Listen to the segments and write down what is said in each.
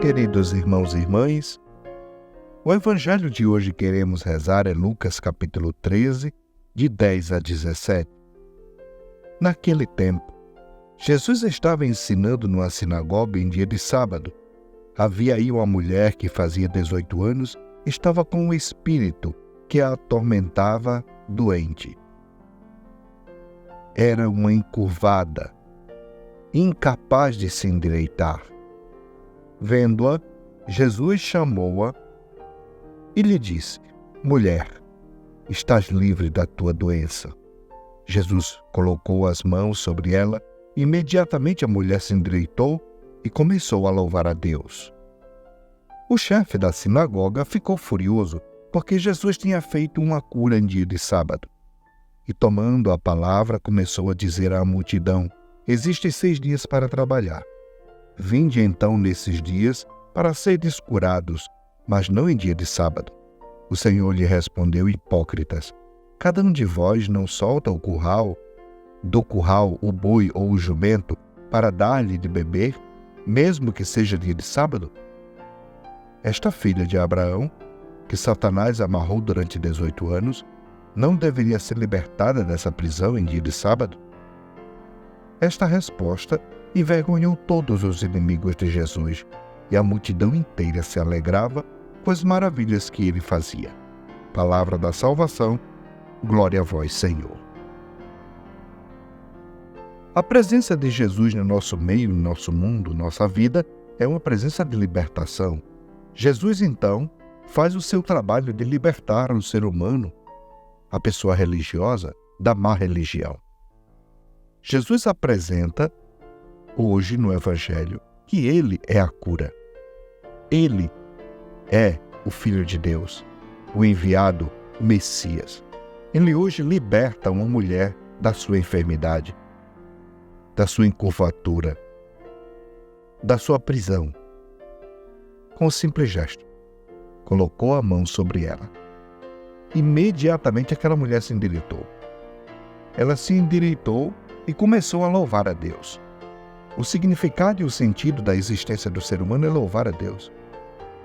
Queridos irmãos e irmãs, o evangelho de hoje queremos rezar é Lucas capítulo 13, de 10 a 17. Naquele tempo, Jesus estava ensinando numa sinagoga em dia de sábado. Havia aí uma mulher que fazia 18 anos, estava com um espírito que a atormentava doente. Era uma encurvada, incapaz de se endireitar. Vendo-a, Jesus chamou-a e lhe disse: Mulher, estás livre da tua doença. Jesus colocou as mãos sobre ela e imediatamente a mulher se endireitou e começou a louvar a Deus. O chefe da sinagoga ficou furioso porque Jesus tinha feito uma cura em dia de sábado. E tomando a palavra, começou a dizer à multidão: Existem 6 dias para trabalhar. Vinde então nesses dias para seres curados, mas não em dia de sábado. O Senhor lhe respondeu: Hipócritas, cada um de vós não solta do curral o boi ou o jumento para dar-lhe de beber, mesmo que seja dia de sábado? Esta filha de Abraão, que Satanás amarrou durante 18 anos, não deveria ser libertada dessa prisão em dia de sábado? Esta resposta envergonhou todos os inimigos de Jesus, e a multidão inteira se alegrava com as maravilhas que ele fazia. Palavra da salvação, glória a vós, Senhor. A presença de Jesus no nosso meio, no nosso mundo, nossa vida, é uma presença de libertação. Jesus, então, faz o seu trabalho de libertar o ser humano, a pessoa religiosa, da má religião. Jesus apresenta hoje no Evangelho que Ele é a cura. Ele é o Filho de Deus, o enviado, o Messias. Ele hoje liberta uma mulher da sua enfermidade, da sua encurvatura, da sua prisão. Com um simples gesto, colocou a mão sobre ela. Imediatamente aquela mulher se endireitou. Ela se endireitou e começou a louvar a Deus. O significado e o sentido da existência do ser humano é louvar a Deus.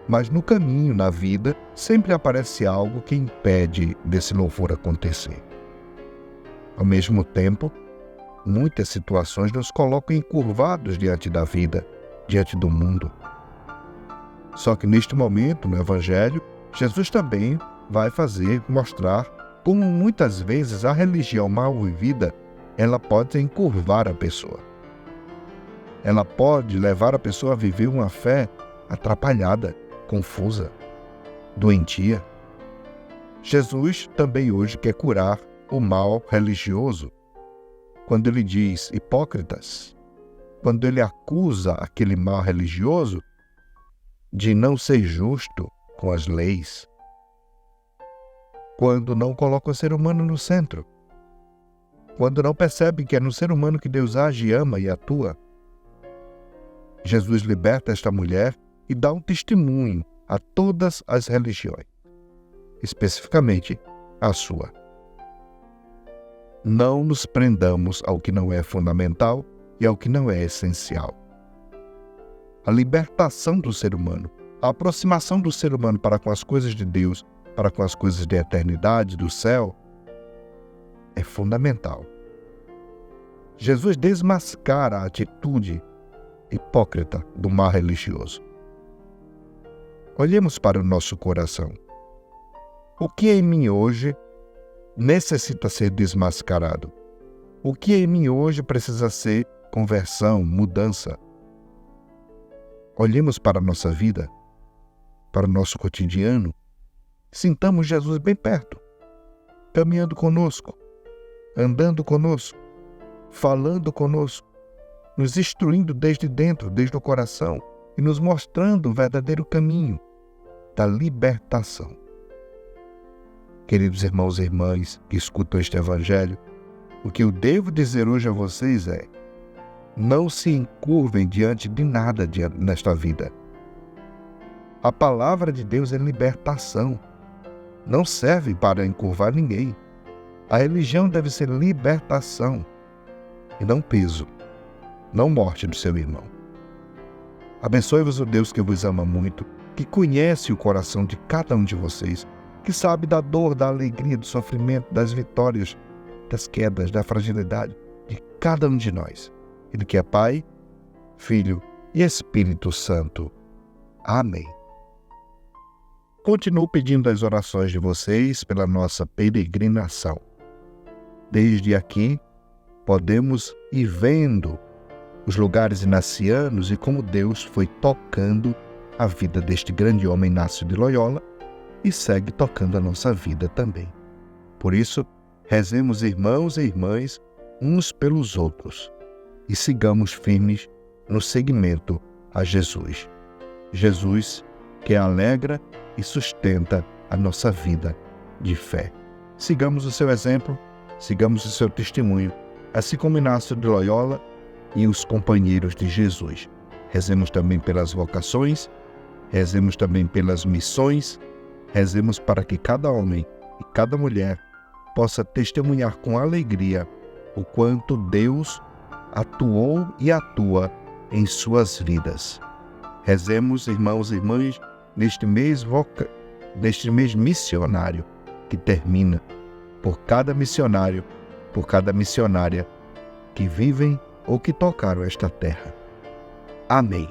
Mas no caminho, na vida, sempre aparece algo que impede desse louvor acontecer. Ao mesmo tempo, muitas situações nos colocam encurvados diante da vida, diante do mundo. Só que neste momento, no Evangelho, Jesus também vai mostrar como muitas vezes a religião mal vivida, ela pode encurvar a pessoa. Ela pode levar a pessoa a viver uma fé atrapalhada, confusa, doentia. Jesus também hoje quer curar o mal religioso. Quando ele diz hipócritas, quando ele acusa aquele mal religioso de não ser justo com as leis, quando não coloca o ser humano no centro, quando não percebe que é no ser humano que Deus age, ama e atua. Jesus liberta esta mulher e dá um testemunho a todas as religiões, especificamente a sua. Não nos prendamos ao que não é fundamental e ao que não é essencial. A libertação do ser humano, a aproximação do ser humano para com as coisas de Deus, para com as coisas da eternidade, do céu, é fundamental. Jesus desmascara a atitude hipócrita do mal religioso. Olhemos para o nosso coração. O que em mim hoje necessita ser desmascarado? O que em mim hoje precisa ser conversão, mudança? Olhemos para a nossa vida, para o nosso cotidiano. Sintamos Jesus bem perto, caminhando conosco, andando conosco, falando conosco, nos instruindo desde dentro, desde o coração, e nos mostrando o verdadeiro caminho da libertação. Queridos irmãos e irmãs que escutam este Evangelho, o que eu devo dizer hoje a vocês é: não se encurvem diante de nada nesta vida. A palavra de Deus é libertação. Não serve para encurvar ninguém. A religião deve ser libertação e não peso, não morte do seu irmão. Abençoe-vos o Deus que vos ama muito, que conhece o coração de cada um de vocês, que sabe da dor, da alegria, do sofrimento, das vitórias, das quedas, da fragilidade de cada um de nós. Ele que é Pai, Filho e Espírito Santo. Amém. Continuo pedindo as orações de vocês pela nossa peregrinação. Desde aqui, podemos ir vendo os lugares inacianos e como Deus foi tocando a vida deste grande homem Inácio de Loyola e segue tocando a nossa vida também. Por isso, rezemos, irmãos e irmãs, uns pelos outros e sigamos firmes no seguimento a Jesus. Jesus que alegra e sustenta a nossa vida de fé. Sigamos o seu exemplo, sigamos o seu testemunho, assim como Inácio de Loyola e os companheiros de Jesus. Rezemos também pelas vocações, rezemos também pelas missões, rezemos para que cada homem e cada mulher possa testemunhar com alegria o quanto Deus atuou e atua em suas vidas. Rezemos, irmãos e irmãs, neste mês missionário que termina, por cada missionário, por cada missionária que vivem ou que tocaram esta terra. Amém.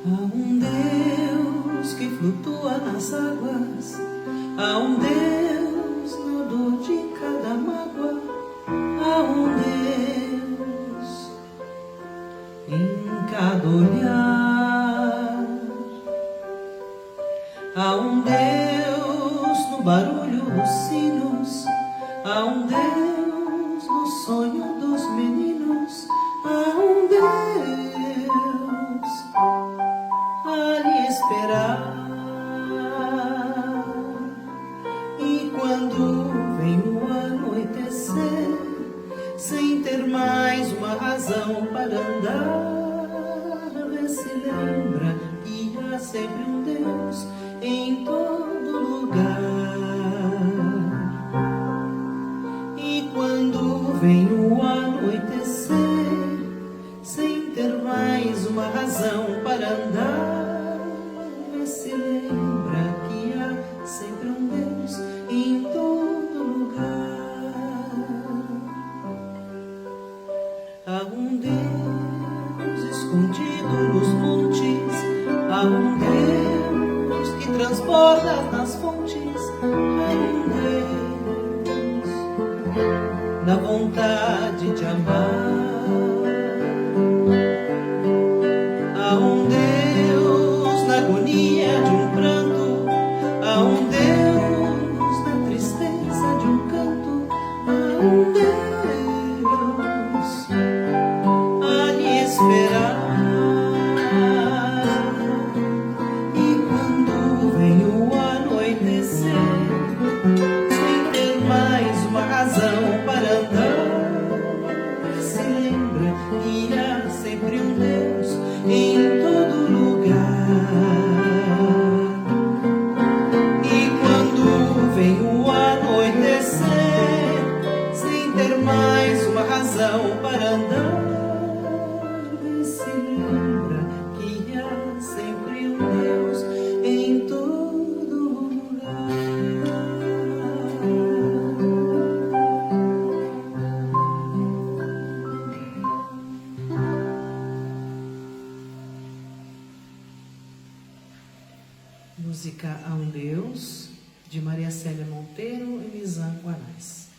Há um Deus que flutua nas águas, há um Deus na dor de cada mágoa, há um Deus em cada olhar, há um Deus no barulho dos sinos, há um Deus no sonho dos meninos, há um Deus a lhe esperar. E quando vem o anoitecer, sem ter mais uma razão para andar, vê se lembra que há sempre um Deus em todo lugar. E quando vem o anoitecer, sem ter mais uma razão para andar, vê se lembra que há sempre um Deus em todo lugar. Há um Deus escondido nos montes, há um Deus que transborda nas fontes, há um Deus na vontade de amar. Há um Deus na agonia de um pranto, há um Deus na tristeza de um canto, há um Deus a lhe esperar. E quando vem o anoitecer, sem ter mais uma razão para andar, se lembra que há sempre um Deus em todo lugar. E quando vem o anoitecer, sem ter mais uma razão para andar, se lembra que há sempre um Deus em todo lugar. Música A um Deus, de Maria Célia Monteiro e Nizam Guanais.